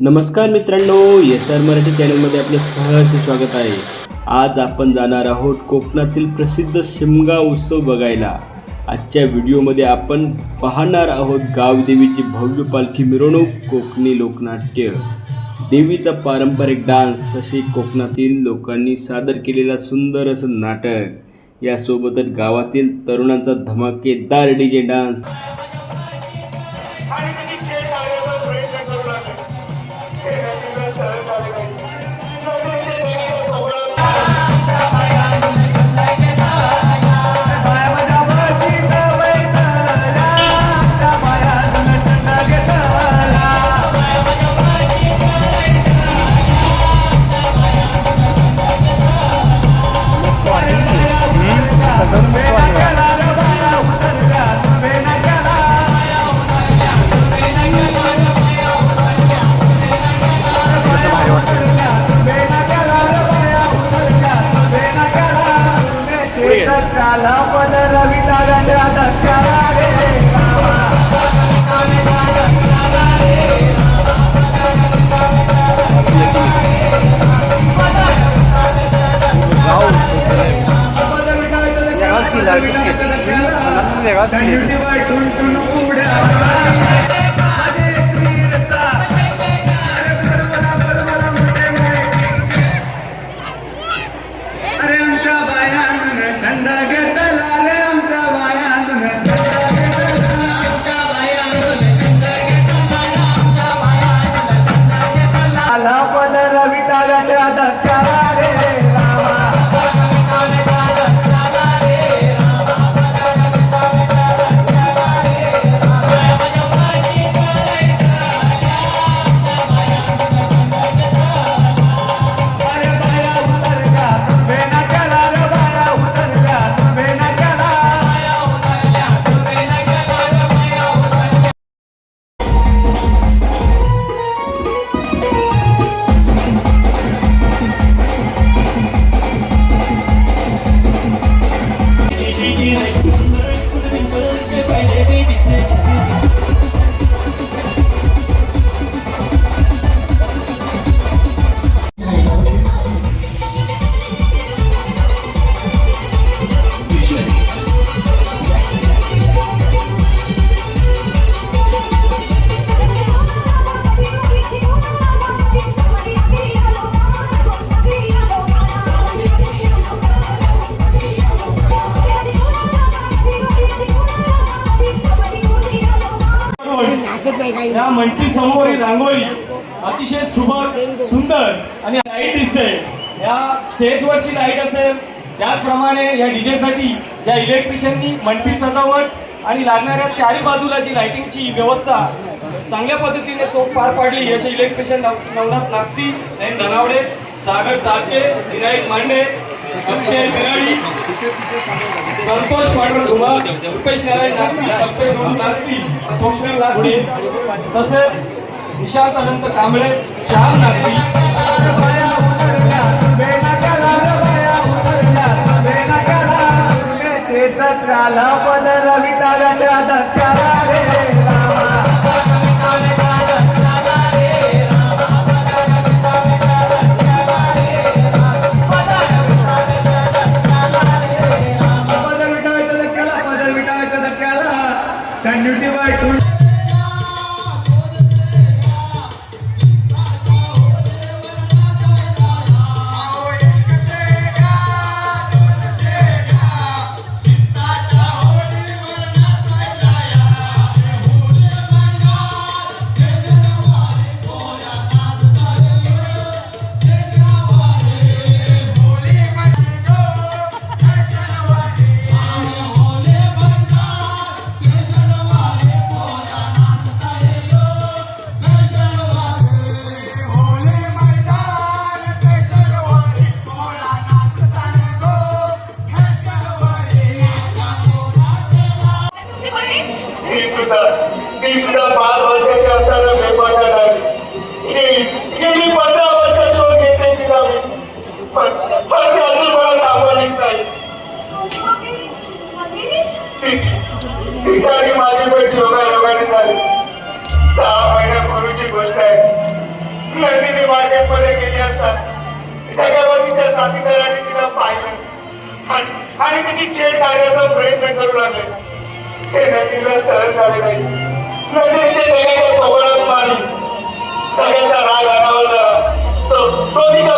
नमस्कार मित्रांनो, S R Marathi चॅनलमध्ये आपले सहर्ष स्वागत आहे. आज आपण जाणार आहोत कोकणातील प्रसिद्ध शिमगा उत्सव बघायला. आजच्या व्हिडिओमध्ये आपण पाहणार आहोत गावदेवीची भव्य पालखी मिरवणूक, कोकणी लोकनाट्य, देवीचा पारंपरिक डान्स, तसे कोकणातील लोकांनी सादर केलेला सुंदर असं नाटक, यासोबतच गावातील तरुणांचा धमाकेदार डीजे डान्स. या मंटी समोरील रांगोळी अतिशय सुंदर आणि लाईट दिसते. या स्टेजवरची लाईट असेल, त्याचप्रमाणे या डीजे साठी ज्या इलेक्ट्रिशियननी मंटी सजावट आणि लागणाऱ्या चारी बाजूला जी लाइटिंगची व्यवस्था चांगल्या पद्धतीने चोख पार पाडली. असे इलेक्ट्रिशियन नवनाथ नागती, नयन धनावडे, सागर चाटके, विनायक मांडे, अक्षय बिराडी, संतोष पांडुरंग धुमाळ, रुपेश नारायण नागती, कल्पेश नागती, स्वप्नील नागती, तसेच निशांत अनंत कांबळे, श्याम नागती. ती सुद्धा 5 वर्षाची असताना बेपत्ता झाली. गेली 15 वर्ष शोध घेतले तिला मी, पण ती अजून मला सापडलीच नाही. साथीदाराने तिला पाहिलं आणि तिची छेड काढण्याचा प्रयत्न करू लागले. हे नदीला सहन झाले नाही. नदीने सगळ्याच्या कवळात मारली. सगळ्याचा राग अनावर झाला. तो तिच्या